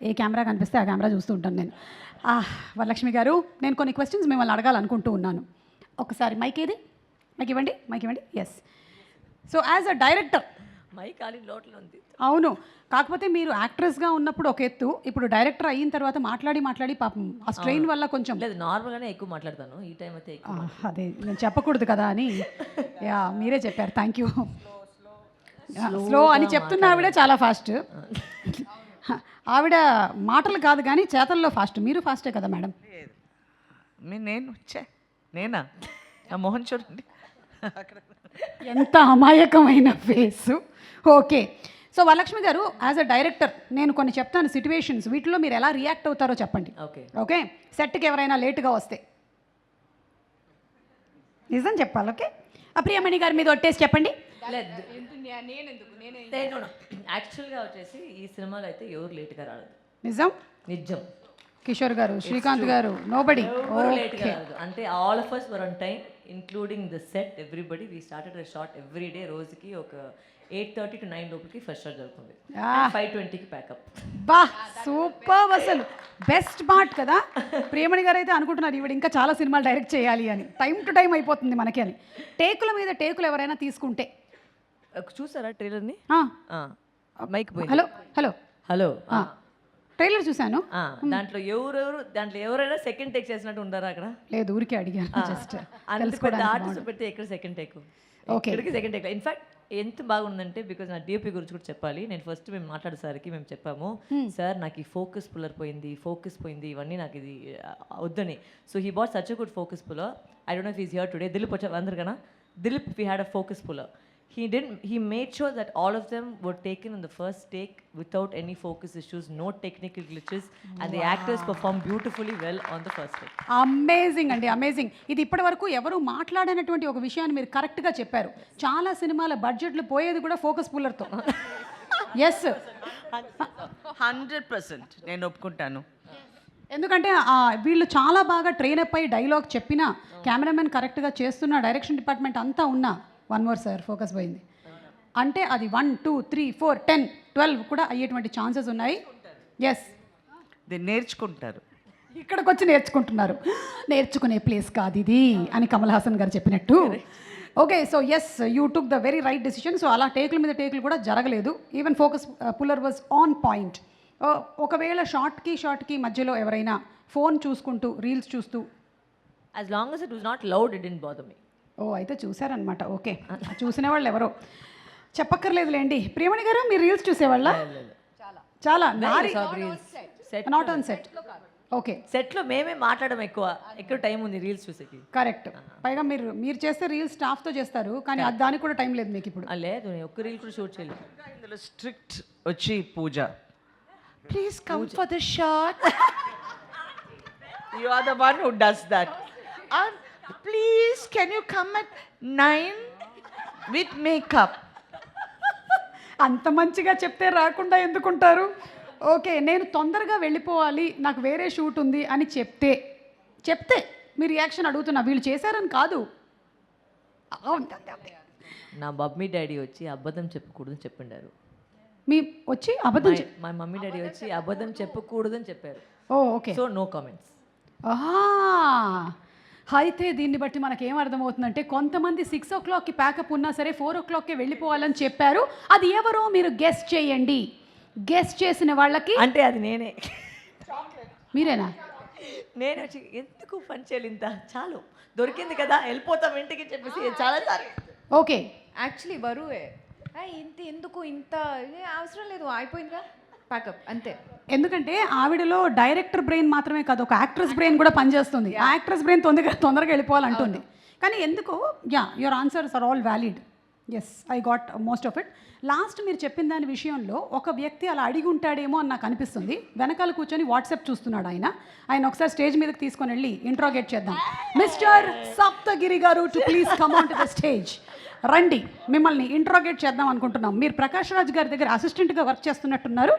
ఏ camera కనిపిస్తే ఆ camera చూస్తూ ఉంటాను నేను. వరలక్ష్మి గారు, నేను కొన్ని క్వశ్చన్స్ మిమ్మల్ని అడగాలనుకుంటూ ఉన్నాను. ఒకసారి మైక్ ఏది? మైక్ ఇవ్వండి. Yes. So as a director, mike ఖాళీ లోట్లో ఉంది. అవును, కాకపోతే మీరు యాక్ట్రెస్గా ఉన్నప్పుడు ఒక ఎత్తు, ఇప్పుడు డైరెక్టర్ అయిన తర్వాత మాట్లాడి పాపం ఆ స్ట్రెయిన్ వల్ల కొంచెం లేదు, నార్మల్గానే ఎక్కువ మాట్లాడతాను. ఈ టైం అయితే అదే నేను చెప్పకూడదు కదా అని మీరే చెప్పారు. Thank you. స్లో అని చెప్తున్న ఆవిడ చాలా ఫాస్ట్. ఆవిడ మాటలు కాదు కానీ చేతల్లో ఫాస్ట్. మీరు ఫాస్టే కదా మేడం? నేనా? మోహన్ చూడండి ఎంత అమాయకమైన ఫేసు. ఓకే, సో వరలక్ష్మి గారు, యాజ్ అ డైరెక్టర్ నేను కొన్ని చెప్తాను సిట్యువేషన్స్, వీటిలో మీరు ఎలా రియాక్ట్ అవుతారో చెప్పండి. ఓకే, సెట్కి ఎవరైనా లేటుగా వస్తే నిజం చెప్పాలి. ఓకే, ప్రియమణి గారి మీద ఒట్టేసి చెప్పండి. యాక్చువల్గా వచ్చేసి ఈ సినిమాలో అయితే ఎవరు లేట్గా రాలేదు. నిజం. కిషోర్ గారు, శ్రీకాంత్ గారు, నోబడి లేట్గా రాలేదు. అంటే all of us were on time, including the set, everybody. We started a shot every day. రోజుకి ఒక 8:30 to 9 లోపలికి ఫస్ట్ షాట్ జరుగుతుంది. 5:20కి ప్యాకప్. బా సూపర్, అసలు బెస్ట్ పార్ట్ కదా. ప్రియమణి గారు అయితే అనుకుంటున్నారు ఈవిడ ఇంకా చాలా సినిమాలు డైరెక్ట్ చేయాలి అని. టైం టు టైం అయిపోతుంది మనకి అని. టేకుల మీద టేకులు ఎవరైనా తీసుకుంటే చూసారా ట్రైలర్ని? మైక్ హలో ట్రైలర్ చూశాను. దాంట్లో ఎవరైనా సెకండ్ టేక్ చేసినట్టు ఉండారా అక్కడ? లేదు, ఊరికే అడిగాను జస్ట్. ఆర్టిస్ట్ పెడితే ఎక్కడ second take? Second take. In fact ఎంత బాగుందంటే, బికాజ్ నా డిఓపి గురించి కూడా చెప్పాలి. నేను ఫస్ట్ మేము మాట్లాడేసరికి మేము చెప్పాము, సార్ నాకు ఈ ఫోకస్ పుల్లర్ పోయింది, ఇవన్నీ నాకు ఇది వద్దని. So he bought such a good focus puller. I don't know if is here today. Dilip వచ్చా అందరికన్నా? Dilip, we had a focus puller. He made sure that all of them were taken in the first take without any focus issues, no technical glitches, and the actors performed beautifully well on the first take. Amazing అండి, amazing. ఇది ఇప్పటి వరకు ఎవరు మాట్లాడినటువంటి ఒక విషయాన్ని మీరు కరెక్ట్గా చెప్పారు. చాలా సినిమాల బడ్జెట్లు పోయేది కూడా ఫోకస్ పుల్లర్తో. ఎస్, 100% నేను ఒప్పుకుంటాను. ఎందుకంటే వీళ్ళు చాలా బాగా ట్రైన్ అప్ అయ్యి డైలాగ్ చెప్పినా, కెమెరామెన్ కరెక్ట్గా చేస్తున్న, డైరెక్షన్ డిపార్ట్మెంట్ అంతా ఉన్నా, 1 more సార్ ఫోకస్ పోయింది అంటే అది 1, 2, 3, 4, 10, 12 కూడా అయ్యేటువంటి ఛాన్సెస్ ఉన్నాయి. ఎస్, నేర్చుకుంటారు. ఇక్కడికి వచ్చి నేర్చుకుంటున్నారు. నేర్చుకునే ప్లేస్ కాదు ఇది అని కమల్ హాసన్ గారు చెప్పినట్టు. Okay, so yes, you took the very right decision. So అలా టేకుల మీద టేకులు కూడా జరగలేదు. Even focus puller was on point. ఒకవేళ షార్ట్కి మధ్యలో ఎవరైనా ఫోన్ చూసుకుంటూ రీల్స్ చూస్తూ, as long as it was not loud, it didn't bother me. అయితే చూసారనమాట. ఓకే, చూసిన వాళ్ళు ఎవరో చెప్పక్కర్లేదులేండి. ప్రియమణి గారు, మీరు రీల్స్ చూసేవాళ్ళ? చాలా నాట్ ఆన్ సెట్. ఓకే, సెట్లో మేమే మాట్లాడడం ఎక్కువ టైం ఉంది రీల్స్ చూసేకి. కరెక్ట్. పైగా మీరు చేస్తే రీల్స్ స్టాఫ్తో చేస్తారు, కానీ దానికి కూడా టైం లేదు మీకు ఇప్పుడు. లేదు, ఒక్క రీల్ కూడా షూట్ చేయలేదు. ఇందులో స్ట్రిక్ట్ వచ్చి Pooja, please come for the shot. You are the one who does that. And please can you come at 9 with makeup. అంత మంచిగా చెప్తే రాకుండా ఎందుకుంటారు? ఓకే, నేను తొందరగా వెళ్ళిపోవాలి, నాకు వేరే షూట్ ఉంది అని చెప్తే మీ రియాక్షన్ అడుగుతున్నా. వీళ్ళు చేశారని కాదు. నా మమ్మీ డాడీ వచ్చి అబద్ధం చెప్పకూడదని చెప్పిండారు. మీ వచ్చి అబద్ధం మా మమ్మీ డాడీ వచ్చి అబద్ధం చెప్పకూడదని చెప్పారు. Okay, so no comments. అయితే దీన్ని బట్టి మనకి ఏమర్థమవుతుందంటే, కొంతమంది 6 o'clockకి ప్యాకప్ ఉన్నా సరే 4 o'clockకే వెళ్ళిపోవాలని చెప్పారు. అది ఎవరో మీరు గెస్ట్ చేయండి. గెస్ట్ చేసిన వాళ్ళకి అంటే అది నేనే. మీరేనా? నేను వచ్చి ఎందుకు పని చేయాలి, ఇంత చాలు దొరికింది కదా వెళ్ళిపోతాం ఇంటికి చెప్పేసి చాలా సార్. ఓకే, యాక్చువల్లీ బరువే ఎందుకు ఇంత అవసరం లేదు, అయిపోయిందిగా ప్యాకప్ అంతే. ఎందుకంటే ఆవిడలో డైరెక్టర్ బ్రెయిన్ మాత్రమే కాదు, ఒక యాక్ట్రెస్ బ్రెయిన్ కూడా పనిచేస్తుంది. ఆ యాక్ట్రెస్ బ్రెయిన్ తొందరగా వెళ్ళిపోవాలంటుంది. కానీ ఎందుకో your answers are all valid. Yes, I got most of it. Last మీరు చెప్పిన దాని విషయంలో ఒక వ్యక్తి అలా అడిగి ఉంటాడేమో అని నాకు అనిపిస్తుంది. వెనకాల కూర్చొని వాట్సాప్ చూస్తున్నాడు ఆయన ఒకసారి స్టేజ్ మీదకి తీసుకొని వెళ్ళి ఇంట్రోగేట్ చేద్దాం. మిస్టర్ సప్తగిరి గారు, to please come on to the stage. రండి, మిమ్మల్ని ఇంట్రోగేట్ చేద్దాం అనుకుంటున్నాం. మీరు ప్రకాష్ రాజ్ గారి దగ్గర అసిస్టెంట్గా వర్క్ చేస్తున్నట్టున్నారు.